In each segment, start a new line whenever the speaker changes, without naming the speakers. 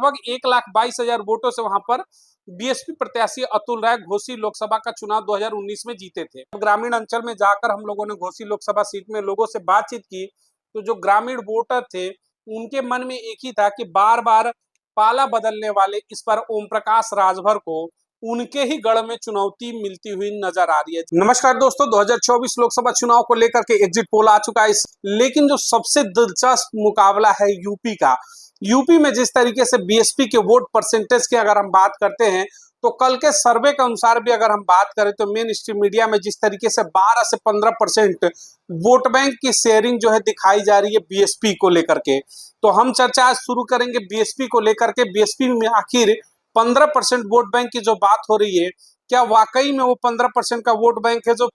लगभग 1,22,000 वोटों से वहां पर बीएसपी प्रत्याशी अतुल राय घोसी लोकसभा का चुनाव 2019 में जीते थे। ग्रामीण अंचल में जाकर हम लोगों ने घोसी लोकसभा सीट में लोगों से बातचीत की, तो जो ग्रामीण वोटर थे उनके मन में एक ही था कि बार बार पाला बदलने वाले इस पर ओम प्रकाश राजभर को उनके ही गढ़ में चुनौती मिलती हुई नजर आ रही है। नमस्कार दोस्तों, 2024 लोकसभा चुनाव को लेकर के एग्जिट पोल आ चुका है, लेकिन जो सबसे दिलचस्प मुकाबला है यूपी का। यूपी में जिस तरीके से बीएसपी के वोट परसेंटेज की अगर हम बात करते हैं, तो कल के सर्वे के अनुसार भी अगर हम बात करें तो मेन स्ट्रीम मीडिया में जिस तरीके से 12 से 15% वोट बैंक की शेयरिंग जो है दिखाई जा रही है बीएसपी को लेकर के, तो हम चर्चा आज शुरू करेंगे बीएसपी को लेकर के। बीएसपी में आखिर 15% वोट बैंक की जो बात हो रही है, क्या वाकई में वो 15% का वोट बैंक है जो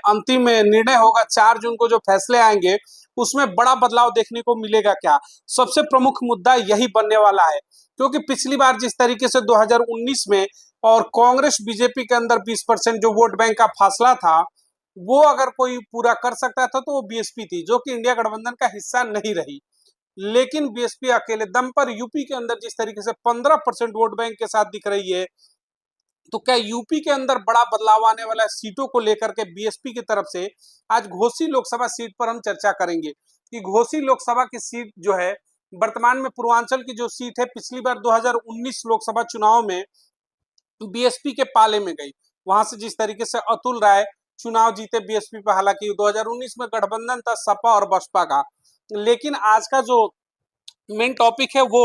अंतिम निर्णय होगा 4 जून को जो फैसले आएंगे उसमें बड़ा बदलाव देखने को मिलेगा क्या? सबसे प्रमुख मुद्दा यही बनने वाला है, क्योंकि पिछली बार जिस तरीके से 2019 में और कांग्रेस बीजेपी के अंदर 20% जो वोट बैंक का फासला था, वो अगर कोई पूरा कर सकता था तो वो बीएसपी थी, जो कि इंडिया गठबंधन का हिस्सा नहीं रही। लेकिन बीएसपी अकेले दम पर यूपी के अंदर जिस तरीके से 15% वोट बैंक के साथ दिख रही है, तो क्या यूपी के अंदर बड़ा बदलाव आने वाला है सीटों को लेकर के बीएसपी की तरफ से? आज घोसी लोकसभा सीट पर हम चर्चा करेंगे कि घोसी लोकसभा की सीट जो है वर्तमान में पूर्वांचल की जो सीट है, पिछली बार 2019 लोकसभा चुनाव में बीएसपी के पाले में गई। वहां से जिस तरीके से अतुल राय चुनाव जीते बीएसपी पर, हालांकि 2019 में गठबंधन था सपा और बसपा का। लेकिन आज का जो मेन टॉपिक है वो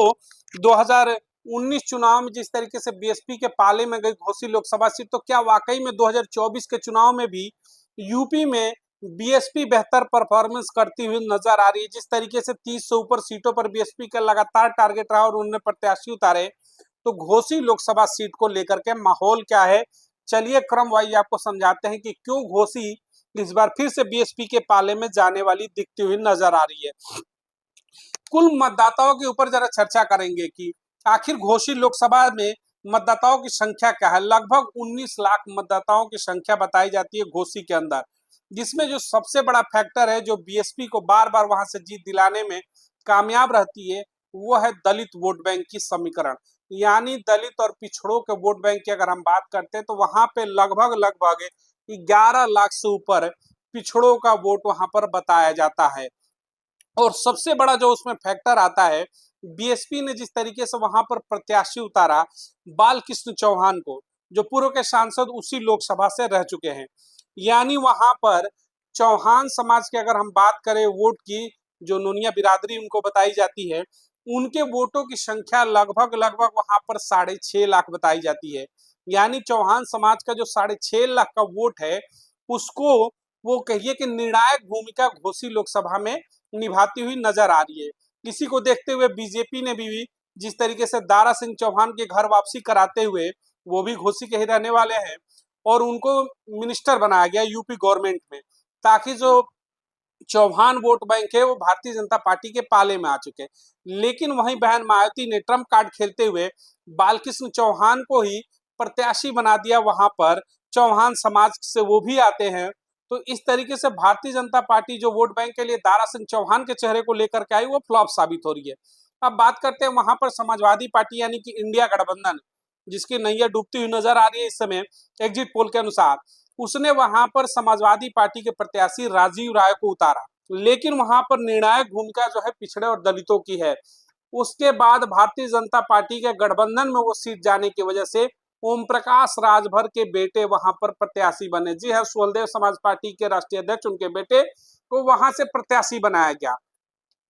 2019 चुनाव में जिस तरीके से बीएसपी के पाले में गई घोसी लोकसभा सीट, तो क्या वाकई में 2024 के चुनाव में भी यूपी में बीएसपी बेहतर परफॉर्मेंस करती हुई नजर आ रही है? जिस तरीके से 30 से ऊपर सीटों पर बीएसपी का लगातार टारगेट रहा और उन्होंने प्रत्याशी उतारे, तो घोसी लोकसभा सीट को लेकर के माहौल क्या है? चलिए क्रम वाइज आपको समझाते हैं कि क्यों घोसी इस बार फिर से बीएसपी के पाले में जाने वाली दिखती हुई नजर आ रही है। कुल मतदाताओं के ऊपर जरा चर्चा करेंगे कि आखिर घोसी लोकसभा में मतदाताओं की संख्या क्या है। लगभग 19 लाख मतदाताओं की संख्या बताई जाती है घोसी के अंदर, जिसमें जो सबसे बड़ा फैक्टर है जो बीएसपी को बार बार वहां से जीत दिलाने में कामयाब रहती है, वो है दलित वोट बैंक की समीकरण। यानी दलित और पिछड़ों के वोट बैंक की अगर हम बात करते हैं तो वहां पे लगभग 11 लाख से ऊपर पिछड़ों का वोट वहां पर बताया जाता है। और सबसे बड़ा जो उसमें फैक्टर आता है, बीएसपी ने जिस तरीके से वहां पर प्रत्याशी उतारा बालकृष्ण चौहान को, जो पूर्व के सांसद उसी लोकसभा से रह चुके हैं। यानी वहां पर चौहान समाज की अगर हम बात करें वोट की, जो नोनिया बिरादरी उनको बताई जाती है, उनके वोटों की संख्या लगभग वहां पर 6.5 लाख बताई जाती है। यानी चौहान समाज का जो 6.5 लाख का वोट है, उसको वो कहिए कि निर्णायक भूमिका घोसी लोकसभा में निभाती हुई नजर आ रही है। इसी को देखते हुए बीजेपी ने भी जिस तरीके से दारा सिंह चौहान के घर वापसी कराते हुए, वो भी घोसी के ही रहने वाले हैं, और उनको मिनिस्टर बनाया गया यूपी गवर्नमेंट में, ताकि जो चौहान वोट बैंक है वो भारतीय जनता पार्टी के पाले में आ चुके। लेकिन वहीं बहन मायावती ने ट्रम्प कार्ड खेलते हुए बालकृष्ण चौहान को ही प्रत्याशी बना दिया वहां पर। चौहान समाज से वो भी आते हैं, तो इस तरीके से भारतीय जनता पार्टी जो वोट बैंक के लिए दारा सिंह चौहान के चेहरे को लेकर के आई, वो फ्लॉप साबित हो रही है। अब बात करते हैं वहां पर समाजवादी पार्टी यानी कि इंडिया गठबंधन, जिसकी नैया डूबती हुई नजर आ रही है इस समय एग्जिट पोल के अनुसार। उसने वहां पर समाजवादी पार्टी के प्रत्याशी राजीव राय को उतारा, लेकिन वहां पर निर्णायक भूमिका जो है पिछड़े और दलितों की है। उसके बाद भारतीय जनता पार्टी के गठबंधन में वो सीट जाने की वजह से ओम प्रकाश राजभर के बेटे वहां पर प्रत्याशी बने। जी हाँ, सुहलदेव समाज पार्टी के राष्ट्रीय अध्यक्ष, उनके बेटे को वहां से प्रत्याशी बनाया गया।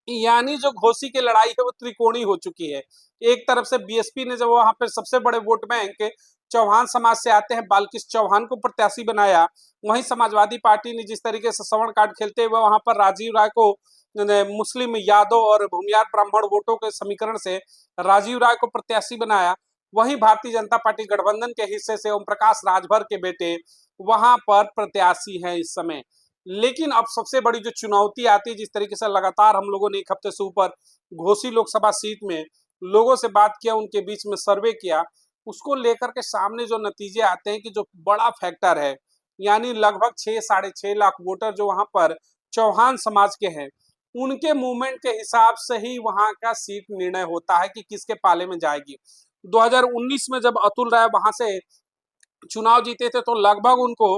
यानी जो घोसी की लड़ाई है वो त्रिकोणीय हो चुकी है। एक तरफ से बीएसपी ने जब वहां पर सबसे बड़े वोट बैंक चौहान समाज से आते हैं बालकृष्ण चौहान को प्रत्याशी बनाया, वहीं समाजवादी पार्टी ने जिस तरीके से सवर्ण कार्ड खेलते हुए वहां पर राजीव राय को मुस्लिम यादव और भूमियार ब्राह्मण वोटों के समीकरण से राजीव राय को प्रत्याशी बनाया, वहीं भारतीय जनता पार्टी गठबंधन के हिस्से से ओम प्रकाश राजभर के बेटे वहां पर प्रत्याशी हैं इस समय। लेकिन अब सबसे बड़ी जो चुनौती आती है, जिस तरीके से लगातार हम लोगों ने एक हफ्ते से ऊपर घोसी लोकसभा सीट में लोगों से बात किया, उनके बीच में सर्वे किया, उसको लेकर के सामने जो नतीजे आते हैं कि जो बड़ा फैक्टर है, यानी लगभग 6 साढ़े 6 लाख वोटर जो वहां पर चौहान समाज के हैं, उनके मूवमेंट के हिसाब से ही वहां का सीट निर्णय होता है कि किसके पाले में जाएगी। 2019 में जब अतुल राय वहां से चुनाव जीते थे तो लगभग उनको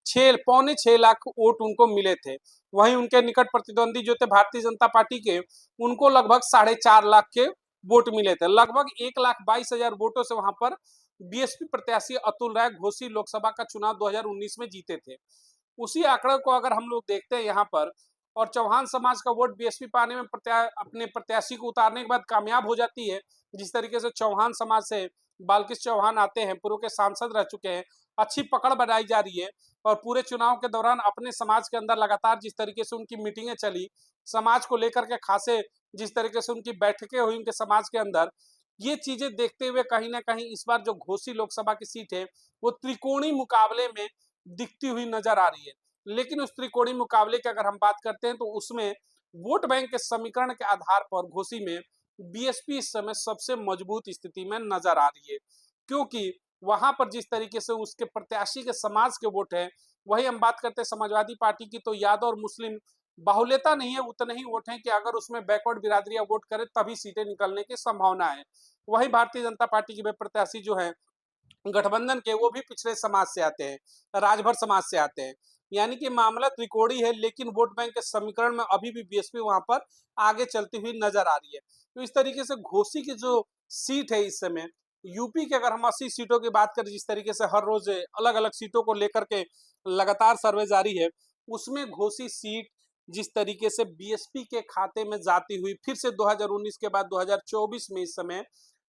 6.25 लाख वोट उनको मिले थे। वहीं उनके निकट प्रतिद्वंदी जो थे भारतीय जनता पार्टी के, उनको लगभग 4.5 लाख के वोट मिले थे। लगभग 1,22,000 वोटों से वहां पर बीएसपी प्रत्याशी अतुल राय घोसी लोकसभा का चुनाव 2019 में जीते थे। उसी आंकड़े को अगर हम लोग देखते हैं यहाँ पर, और चौहान समाज का वोट बीएसपी पाने में अपने प्रत्याशी को उतारने के बाद कामयाब हो जाती है। जिस तरीके से चौहान समाज से बालकृष्ण चौहान आते हैं, पूर्व के सांसद रह चुके हैं, अच्छी पकड़ बनाई जा रही है। और पूरे चुनाव के दौरान अपने समाज के अंदर लगातार जिस तरीके से उनकी मीटिंगें चली, समाज को लेकर के खासे जिस तरीके से उनकी बैठकें हुई उनके समाज के अंदर, ये चीजें देखते हुए कहीं ना कहीं इस बार जो घोसी लोकसभा की सीट है वो त्रिकोणीय मुकाबले में दिखती हुई नजर आ रही है। लेकिन उस त्रिकोणीय मुकाबले की अगर हम बात करते हैं तो उसमें वोट बैंक के समीकरण के आधार पर घोसी में बीएसपी इस समय सबसे मजबूत स्थिति में नजर आ रही है, क्योंकि वहां पर जिस तरीके से उसके प्रत्याशी के समाज के वोट है, वही हम बात करते हैं समाजवादी पार्टी की, तो यादव और मुस्लिम बाहुल्यता नहीं है, उतने ही वोट हैं कि अगर उसमें बैकवर्ड बिरादरियां वोट करे तभी सीटें निकलने की संभावना है। वही भारतीय जनता पार्टी के प्रत्याशी जो है गठबंधन के, वो भी पिछड़े समाज से आते हैं, राजभर समाज से आते हैं। यानी कि मामला त्रिकोणीय है, लेकिन वोट बैंक के समीकरण में अभी भी बीएसपी वहां पर आगे चलती हुई नजर आ रही है। तो इस तरीके से घोसी की जो सीट है इस समय, यूपी के अगर हम 80 सीटों की बात करें, जिस तरीके से हर रोज अलग अलग सीटों को लेकर के लगातार सर्वे जारी है, उसमें घोसी सीट जिस तरीके से बीएसपी के खाते में जाती हुई फिर से 2019 के बाद 2024 में इस समय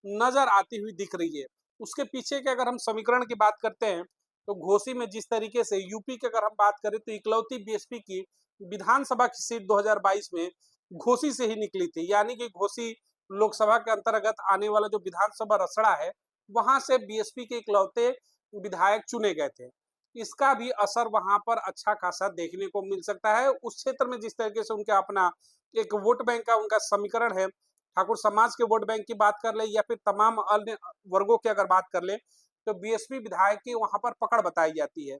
नजर आती हुई दिख रही है। उसके पीछे के अगर हम समीकरण की बात करते हैं तो घोसी में जिस तरीके से यूपी की अगर हम बात करें तो इकलौती बीएसपी की विधानसभा की सीट 2022 में घोसी से ही निकली थी। यानी कि घोसी लोकसभा के अंतर्गत आने वाला जो विधानसभा रसड़ा है, वहां से बीएसपी के इकलौते विधायक चुने गए थे। इसका भी असर वहां पर अच्छा खासा देखने को मिल सकता है। उस क्षेत्र में जिस तरीके से उनका अपना एक वोट बैंक का उनका समीकरण है, ठाकुर समाज के वोट बैंक की बात कर ले या फिर तमाम अन्य वर्गों की अगर बात कर ले, तो बीएसपी विधायक की वहां पर पकड़ बताई जाती है।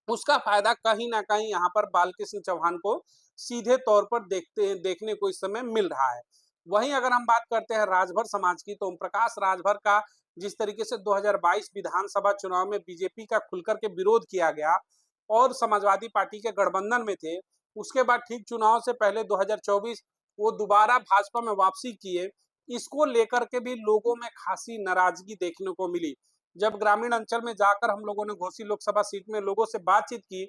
उसका फायदा कहीं ना कहीं यहाँ पर बालकृष्ण चौहान को सीधे तौर पर देखने को इस समय मिल रहा है। वहीं अगर हम बात करते हैं राजभर समाज की, तो ओम प्रकाश राजभर का जिस तरीके से 2022 विधानसभा चुनाव में बीजेपी का खुलकर के विरोध किया गया और समाजवादी पार्टी के गठबंधन में थे, उसके बाद ठीक चुनाव से पहले 2024 वो दोबारा भाजपा में वापसी किए, इसको लेकर के भी लोगों में खासी नाराजगी देखने को मिली। जब ग्रामीण अंचल में जाकर हम लोगों ने घोसी लोकसभा सीट में लोगों से बातचीत की,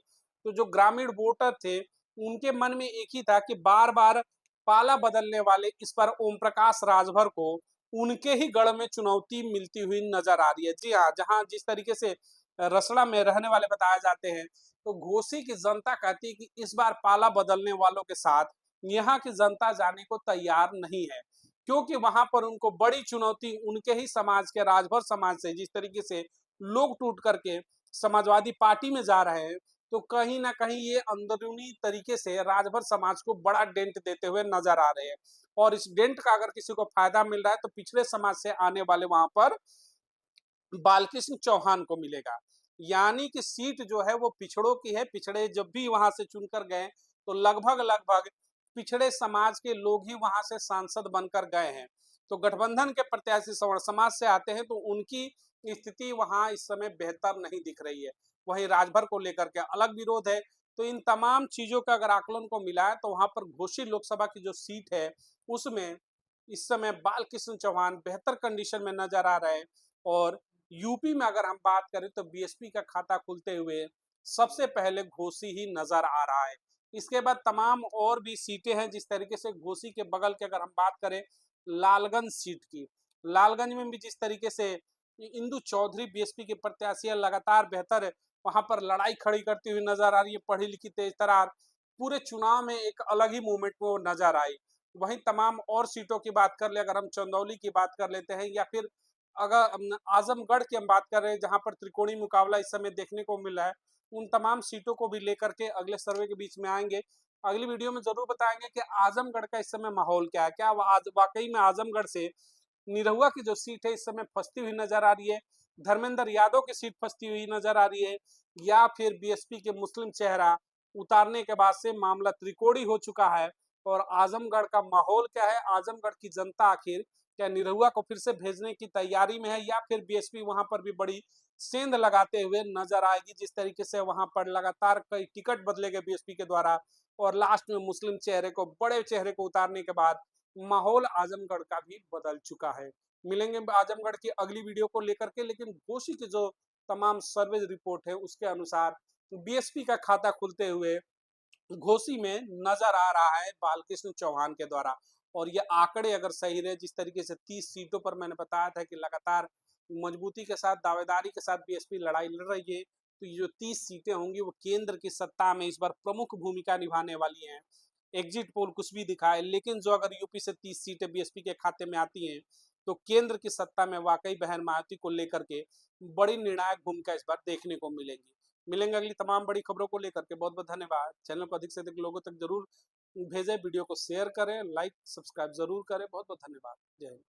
तो जो ग्रामीण वोटर थे उनके मन में एक ही था कि बार बार पाला बदलने वाले इस बार ओम प्रकाश राजभर को उनके ही गढ़ में चुनौती मिलती हुई नजर आ रही है। जी हाँ, जहां जिस तरीके से रसड़ा में रहने वाले बताए जाते हैं, तो घोसी की जनता कहती है कि इस बार पाला बदलने वालों के साथ यहाँ की जनता जाने को तैयार नहीं है, क्योंकि वहां पर उनको बड़ी चुनौती उनके ही समाज के राजभर समाज से जिस तरीके से लोग टूट करके समाजवादी पार्टी में जा रहे हैं, तो कहीं ना कहीं ये अंदरूनी तरीके से राजभर समाज को बड़ा डेंट देते हुए नजर आ रहे हैं। और इस डेंट का अगर किसी को फायदा मिल रहा है तो पिछड़े समाज से आने वाले वहां पर बालकृष्ण चौहान को मिलेगा। यानी कि सीट जो है वो पिछड़ों की है। पिछड़े जब भी वहां से चुनकर गए तो लगभग लगभग पिछड़े समाज के लोग ही वहां से सांसद बनकर गए हैं। तो गठबंधन के प्रत्याशी सवर्ण समाज से आते हैं तो उनकी स्थिति वहां इस समय बेहतर नहीं दिख रही है। वहीं राजभर को लेकर के अलग विरोध है। तो इन तमाम चीजों का अगर आकलन को मिलाए तो वहां पर घोसी लोकसभा की जो सीट है उसमें इस समय बालकृष्ण चौहान बेहतर कंडीशन में नजर आ रहे हैं। और यूपी में अगर हम बात करें तो बीएसपी का खाता खुलते हुए सबसे पहले घोसी ही नजर आ रहा है। इसके बाद तमाम और भी सीटें हैं। जिस तरीके से घोसी के बगल की अगर हम बात करें लालगंज सीट की, लालगंज में भी जिस तरीके से इंदु चौधरी बीएसपी के प्रत्याशी लगातार बेहतर वहां पर लड़ाई खड़ी करती हुई नजर आ रही है, पढ़ी लिखी तेज तरार, पूरे चुनाव में एक अलग ही मूवमेंट में वो नजर आई। वहीं तमाम और सीटों की बात कर ले, अगर हम चंदौली की बात कर लेते हैं या फिर अगर आजमगढ़ की हम बात कर रहे हैं जहां पर त्रिकोणीय मुकाबला इस समय देखने को मिल रहा है, उन तमाम सीटों को भी लेकर के अगले सर्वे के बीच में आएंगे। अगली वीडियो में जरूर बताएंगे कि आजमगढ़ का इस समय माहौल क्या है, क्या वाकई में आजमगढ़ से निरहुआ की जो सीट है इस समय फंसती हुई नजर आ रही है, धर्मेंद्र यादव की सीट फंसती हुई नजर आ रही है, या फिर बीएसपी के मुस्लिम चेहरा उतारने के बाद से मामला त्रिकोणी हो चुका है। और आजमगढ़ का माहौल क्या है, आजमगढ़ की जनता आखिर क्या निरहुआ को फिर से भेजने की तैयारी में है या फिर बीएसपी वहां पर भी बड़ी सेंध लगाते हुए नजर आएगी। जिस तरीके से वहां पर लगातार कई टिकट बदले गए बीएसपी के द्वारा और लास्ट में मुस्लिम चेहरे को, बड़े चेहरे को उतारने के बाद माहौल आजमगढ़ का भी बदल चुका है। मिलेंगे आजमगढ़ की अगली वीडियो को लेकर के, लेकिन घोसी की जो तमाम सर्वे रिपोर्ट है उसके अनुसार बीएसपी का खाता खुलते हुए घोसी में नजर आ रहा है बालकृष्ण चौहान के द्वारा। और ये आंकड़े अगर सही रहे, जिस तरीके से 30 सीटों पर मैंने बताया था कि लगातार मजबूती के साथ, दावेदारी के साथ बीएसपी लड़ाई लड़ रही है, तो ये जो 30 सीटें होंगी वो केंद्र की सत्ता में इस बार प्रमुख भूमिका निभाने वाली हैं। एग्जिट पोल कुछ भी दिखाए, लेकिन जो अगर यूपी से 30 सीटें बीएसपी के खाते में आती हैं तो केंद्र की सत्ता में वाकई बहन मायावती को लेकर के बड़ी निर्णायक भूमिका इस बार देखने को मिलेगी। मिलेंगे अगली तमाम बड़ी खबरों को लेकर के। बहुत बहुत धन्यवाद। चैनल को अधिक से अधिक लोगों तक जरूर भेजें, वीडियो को शेयर करें, लाइक सब्सक्राइब जरूर करें। बहुत बहुत धन्यवाद। जय हिंद।